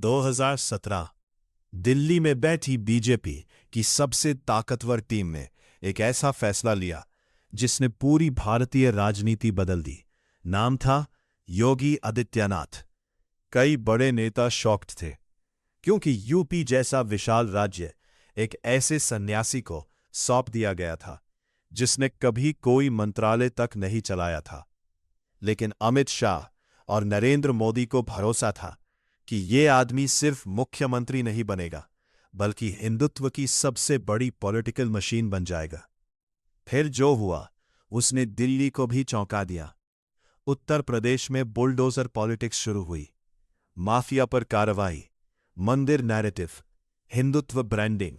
2017 दिल्ली में बैठी बीजेपी की सबसे ताकतवर टीम ने एक ऐसा फैसला लिया जिसने पूरी भारतीय राजनीति बदल दी। नाम था योगी आदित्यनाथ। कई बड़े नेता शॉक्ड थे क्योंकि यूपी जैसा विशाल राज्य एक ऐसे सन्यासी को सौंप दिया गया था जिसने कभी कोई मंत्रालय तक नहीं चलाया था। लेकिन अमित शाह और नरेंद्र मोदी को भरोसा था कि ये आदमी सिर्फ मुख्यमंत्री नहीं बनेगा बल्कि हिंदुत्व की सबसे बड़ी पॉलिटिकल मशीन बन जाएगा। फिर जो हुआ उसने दिल्ली को भी चौंका दिया। उत्तर प्रदेश में बुलडोजर पॉलिटिक्स शुरू हुई। माफिया पर कार्रवाई, मंदिर नैरेटिव, हिंदुत्व ब्रांडिंग।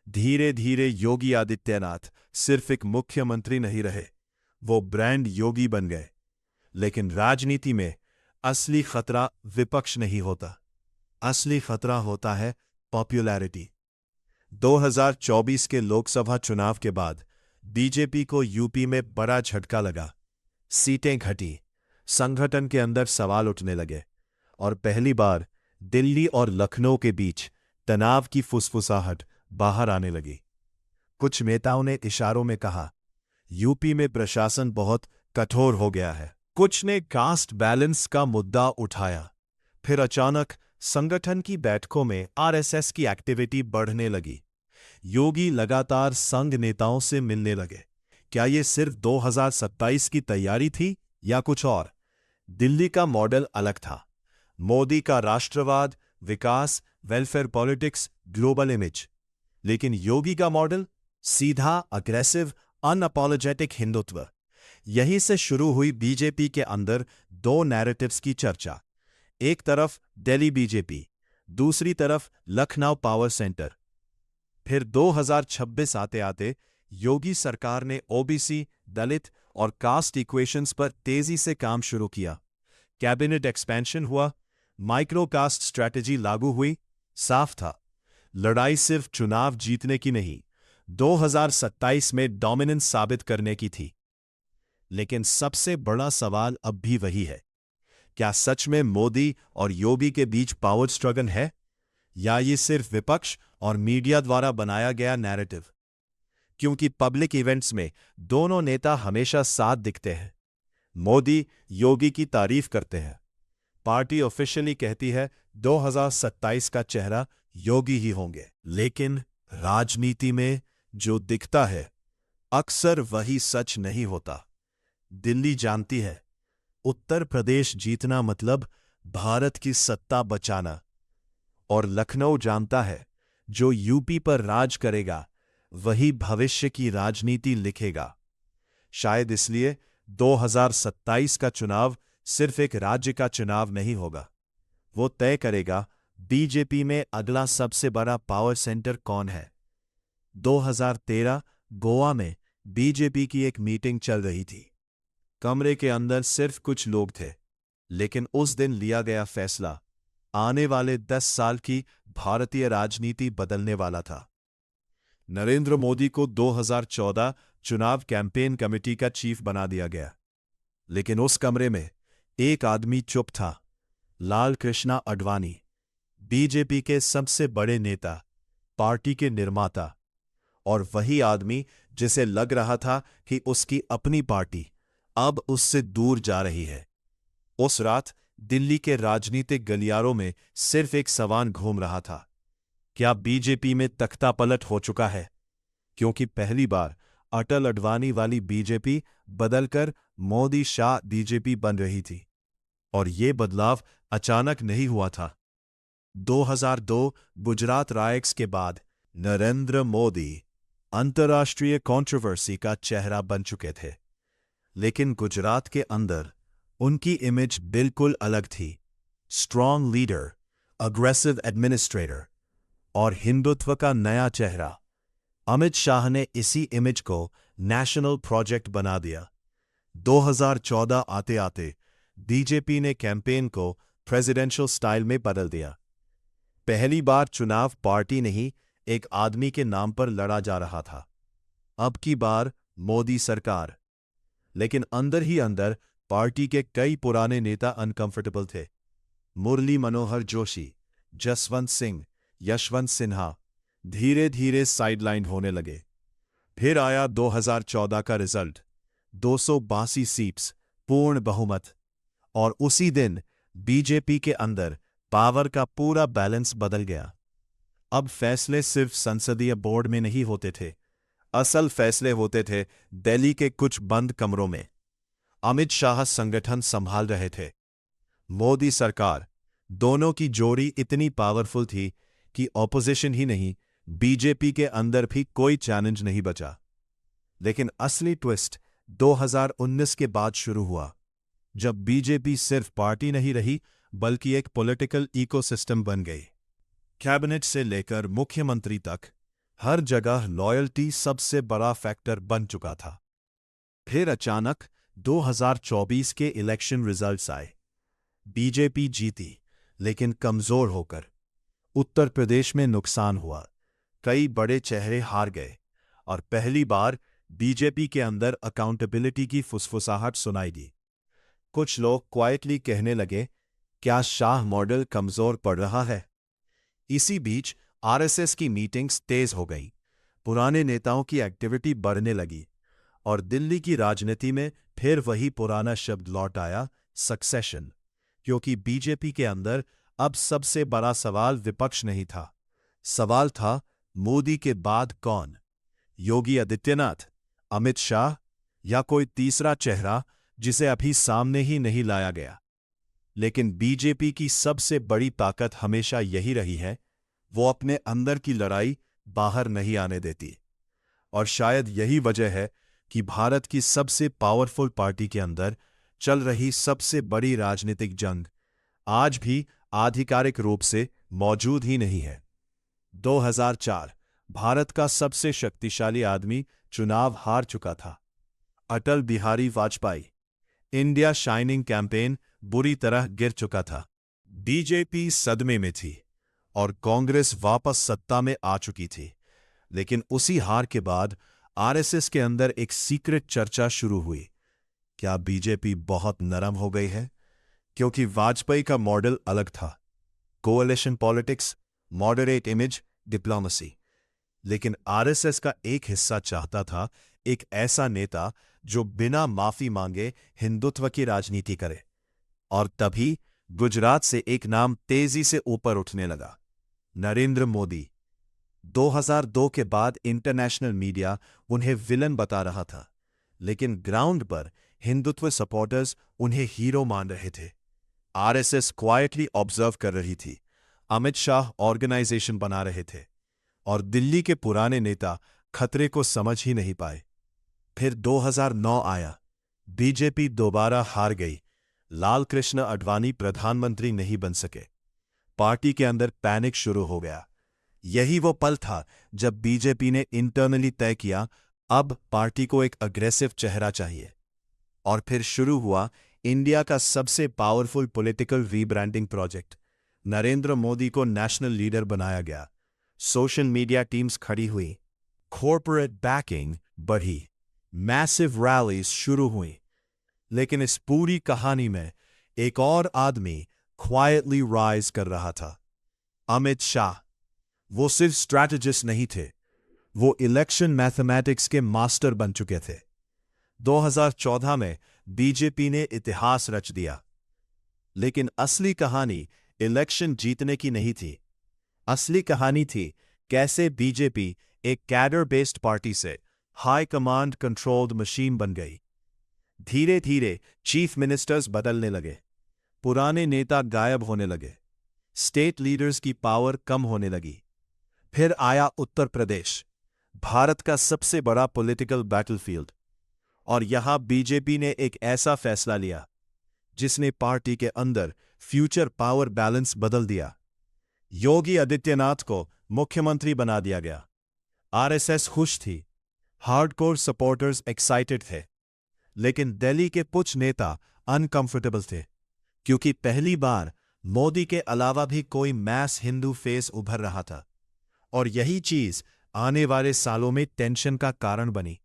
धीरे धीरे योगी आदित्यनाथ सिर्फ एक मुख्यमंत्री नहीं रहे, वो ब्रांड योगी बन गए। लेकिन राजनीति में असली खतरा विपक्ष नहीं होता, असली खतरा होता है पॉपुलैरिटी। 2024 के लोकसभा चुनाव के बाद बीजेपी को यूपी में बड़ा झटका लगा। सीटें घटी, संगठन के अंदर सवाल उठने लगे और पहली बार दिल्ली और लखनऊ के बीच तनाव की फुसफुसाहट बाहर आने लगी। कुछ नेताओं ने इशारों में कहा, यूपी में प्रशासन बहुत कठोर हो गया है। कुछ ने कास्ट बैलेंस का मुद्दा उठाया। फिर अचानक संगठन की बैठकों में आरएसएस की एक्टिविटी बढ़ने लगी। योगी लगातार संघ नेताओं से मिलने लगे। क्या ये सिर्फ 2027 की तैयारी थी या कुछ और? दिल्ली का मॉडल अलग था। मोदी का राष्ट्रवाद, विकास, वेलफेयर पॉलिटिक्स, ग्लोबल इमेज। लेकिन योगी का मॉडल सीधा, अग्रेसिव, अनअपॉलोजेटिक हिंदुत्व। यहीं से शुरू हुई बीजेपी के अंदर दो नैरेटिव्स की चर्चा। एक तरफ दिल्ली बीजेपी, दूसरी तरफ लखनऊ पावर सेंटर। फिर 2026 आते आते योगी सरकार ने ओबीसी, दलित और कास्ट इक्वेशंस पर तेजी से काम शुरू किया। कैबिनेट एक्सपेंशन हुआ, माइक्रो कास्ट स्ट्रैटेजी लागू हुई। साफ था, लड़ाई सिर्फ चुनाव जीतने की नहीं, 2027 में डोमिनेंस साबित करने की थी। लेकिन सबसे बड़ा सवाल अब भी वही है, क्या सच में मोदी और योगी के बीच पावर स्ट्रगल है या ये सिर्फ विपक्ष और मीडिया द्वारा बनाया गया नैरेटिव? क्योंकि पब्लिक इवेंट्स में दोनों नेता हमेशा साथ दिखते हैं। मोदी योगी की तारीफ करते हैं, पार्टी ऑफिशियली कहती है 2027 का चेहरा योगी ही होंगे। लेकिन राजनीति में जो दिखता है अक्सर वही सच नहीं होता। दिल्ली जानती है उत्तर प्रदेश जीतना मतलब भारत की सत्ता बचाना, और लखनऊ जानता है जो यूपी पर राज करेगा वही भविष्य की राजनीति लिखेगा। शायद इसलिए 2027 का चुनाव सिर्फ एक राज्य का चुनाव नहीं होगा, वो तय करेगा बीजेपी में अगला सबसे बड़ा पावर सेंटर कौन है। 2013 गोवा में बीजेपी की एक मीटिंग चल रही थी। कमरे के अंदर सिर्फ कुछ लोग थे, लेकिन उस दिन लिया गया फैसला आने वाले 10 साल की भारतीय राजनीति बदलने वाला था। नरेंद्र मोदी को 2014 चुनाव कैंपेन कमेटी का चीफ बना दिया गया, लेकिन उस कमरे में एक आदमी चुप था, लाल कृष्ण आडवाणी, बीजेपी के सबसे बड़े नेता, पार्टी के निर्माता, और वही आदमी जिसे लग रहा था कि उसकी अपनी पार्टी अब उससे दूर जा रही है। उस रात दिल्ली के राजनीतिक गलियारों में सिर्फ एक सवाल घूम रहा था, क्या बीजेपी में तख्ता पलट हो चुका है? क्योंकि पहली बार अटल अडवाणी वाली बीजेपी बदलकर मोदी शाह बीजेपी बन रही थी, और ये बदलाव अचानक नहीं हुआ था। 2002 गुजरात राइट्स के बाद नरेंद्र मोदी अंतर्राष्ट्रीय कंट्रोवर्सी का चेहरा बन चुके थे, लेकिन गुजरात के अंदर उनकी इमेज बिल्कुल अलग थी। स्ट्रॉन्ग लीडर, अग्रेसिव एडमिनिस्ट्रेटर और हिंदुत्व का नया चेहरा। अमित शाह ने इसी इमेज को नेशनल प्रोजेक्ट बना दिया। 2014 आते आते बीजेपी ने कैंपेन को प्रेसिडेंशियल स्टाइल में बदल दिया। पहली बार चुनाव पार्टी नहीं, एक आदमी के नाम पर लड़ा जा रहा था। अब की बार मोदी सरकार। लेकिन अंदर ही अंदर पार्टी के कई पुराने नेता अनकंफर्टेबल थे। मुरली मनोहर जोशी, जसवंत सिंह, यशवंत सिन्हा धीरे धीरे साइडलाइन होने लगे। फिर आया 2014 का रिजल्ट, 282 सीट्स, पूर्ण बहुमत, और उसी दिन बीजेपी के अंदर पावर का पूरा बैलेंस बदल गया। अब फैसले सिर्फ संसदीय बोर्ड में नहीं होते थे, असल फैसले होते थे दिल्ली के कुछ बंद कमरों में। अमित शाह संगठन संभाल रहे थे, मोदी सरकार, दोनों की जोड़ी इतनी पावरफुल थी कि ऑपोजिशन ही नहीं, बीजेपी के अंदर भी कोई चैलेंज नहीं बचा। लेकिन असली ट्विस्ट 2019 के बाद शुरू हुआ, जब बीजेपी सिर्फ पार्टी नहीं रही बल्कि एक पॉलिटिकल इकोसिस्टम बन गई। कैबिनेट से लेकर मुख्यमंत्री तक हर जगह लॉयल्टी सबसे बड़ा फैक्टर बन चुका था। फिर अचानक 2024 के इलेक्शन रिजल्ट्स आए। बीजेपी जीती, लेकिन कमजोर होकर। उत्तर प्रदेश में नुकसान हुआ, कई बड़े चेहरे हार गए, और पहली बार बीजेपी के अंदर अकाउंटेबिलिटी की फुसफुसाहट सुनाई दी। कुछ लोग क्वाइटली कहने लगे, क्या शाह मॉडल कमजोर पड़ रहा है? इसी बीच आरएसएस की मीटिंग्स तेज हो गई, पुराने नेताओं की एक्टिविटी बढ़ने लगी, और दिल्ली की राजनीति में फिर वही पुराना शब्द लौट आया, सक्सेशन। क्योंकि बीजेपी के अंदर अब सबसे बड़ा सवाल विपक्ष नहीं था, सवाल था मोदी के बाद कौन? योगी आदित्यनाथ, अमित शाह, या कोई तीसरा चेहरा जिसे अभी सामने ही नहीं लाया गया। लेकिन बीजेपी की सबसे बड़ी ताकत हमेशा यही रही है, वो अपने अंदर की लड़ाई बाहर नहीं आने देती। और शायद यही वजह है कि भारत की सबसे पावरफुल पार्टी के अंदर चल रही सबसे बड़ी राजनीतिक जंग आज भी आधिकारिक रूप से मौजूद ही नहीं है। 2004 भारत का सबसे शक्तिशाली आदमी चुनाव हार चुका था, Atal Bihari Vajpayee. India shining campaign बुरी तरह गिर चुका था। बीजेपी सदमे में थी और कांग्रेस वापस सत्ता में आ चुकी थी। लेकिन उसी हार के बाद आरएसएस के अंदर एक सीक्रेट चर्चा शुरू हुई। क्या बीजेपी बहुत नरम हो गई है? क्योंकि वाजपेयी का मॉडल अलग था, coalition politics, moderate image, diplomacy. लेकिन आरएसएस का एक हिस्सा चाहता था एक ऐसा नेता जो बिना माफी मांगे हिंदुत्व की राजनीति करे। और तभी गुजरात से एक नाम तेजी से ऊपर उठने लगा, नरेंद्र मोदी। 2002 के बाद इंटरनेशनल मीडिया उन्हें विलन बता रहा था, लेकिन ग्राउंड पर हिंदुत्व सपोर्टर्स उन्हें हीरो मान रहे थे। आरएसएस क्वाइटली ऑब्जर्व कर रही थी, अमित शाह ऑर्गेनाइजेशन बना रहे थे, और दिल्ली के पुराने नेता खतरे को समझ ही नहीं पाए। फिर 2009 आया, बीजेपी दोबारा हार गई, लाल कृष्ण आडवाणी प्रधानमंत्री नहीं बन सके। पार्टी के अंदर पैनिक शुरू हो गया। यही वो पल था जब बीजेपी ने इंटरनली तय किया, अब पार्टी को एक अग्रेसिव चेहरा चाहिए। और फिर शुरू हुआ इंडिया का सबसे powerful political rebranding project. Narendra Modi को नेशनल लीडर बनाया गया, सोशल मीडिया टीम्स खड़ी हुई, कॉर्पोरेट बैकिंग बढ़ी, मैसिव रैलीज शुरू हुई। लेकिन इस पूरी कहानी में एक और आदमी क्वाइटली राइज कर रहा था, अमित शाह। वो सिर्फ स्ट्रैटेजिस्ट नहीं थे, वो इलेक्शन मैथमेटिक्स के मास्टर बन चुके थे। 2014 में बीजेपी ने इतिहास रच दिया। लेकिन असली कहानी इलेक्शन जीतने की नहीं थी। असली कहानी थी कैसे बीजेपी एक कैडर बेस्ड पार्टी से हाई कमांड कंट्रोल्ड मशीन बन गई। धीरे धीरे चीफ मिनिस्टर्स बदलने लगे, पुराने नेता गायब होने लगे, स्टेट लीडर्स की पावर कम होने लगी। फिर आया उत्तर प्रदेश, भारत का सबसे बड़ा पॉलिटिकल बैटलफील्ड, और यहां बीजेपी ने एक ऐसा फैसला लिया जिसने पार्टी के अंदर फ्यूचर पावर बैलेंस बदल दिया। योगी आदित्यनाथ को मुख्यमंत्री बना दिया गया। आरएसएस खुश थी, हार्डकोर सपोर्टर्स एक्साइटेड थे, लेकिन दिल्ली के कुछ नेता अनकंफर्टेबल थे, क्योंकि पहली बार मोदी के अलावा भी कोई मैस हिंदू फेस उभर रहा था। और यही चीज आने वाले सालों में टेंशन का कारण बनी।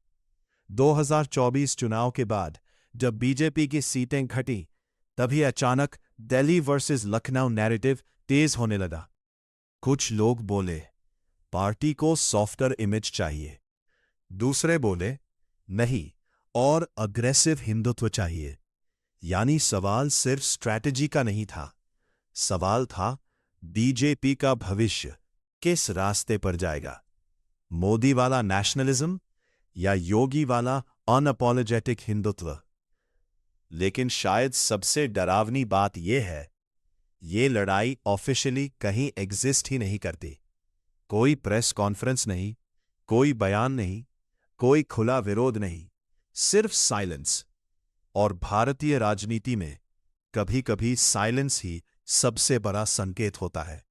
2024 चुनाव के बाद जब बीजेपी की सीटें घटी, तभी अचानक दिल्ली वर्सेस लखनऊ नैरेटिव तेज होने लगा। कुछ लोग बोले पार्टी को सॉफ्टर इमेज चाहिए, दूसरे बोले नहीं और अग्रेसिव हिंदुत्व चाहिए। यानी सवाल सिर्फ स्ट्रैटेजी का नहीं था, सवाल था बीजेपी का भविष्य किस रास्ते पर जाएगा, मोदी वाला नेशनलिज्म या योगी वाला अनअपोलोजेटिक हिंदुत्व। लेकिन शायद सबसे डरावनी बात यह है, ये लड़ाई ऑफिशियली कहीं एग्जिस्ट ही नहीं करती। कोई प्रेस कॉन्फ्रेंस नहीं, कोई बयान नहीं, कोई खुला विरोध नहीं, सिर्फ साइलेंस। और भारतीय राजनीति में कभी कभी साइलेंस ही सबसे बड़ा संकेत होता है।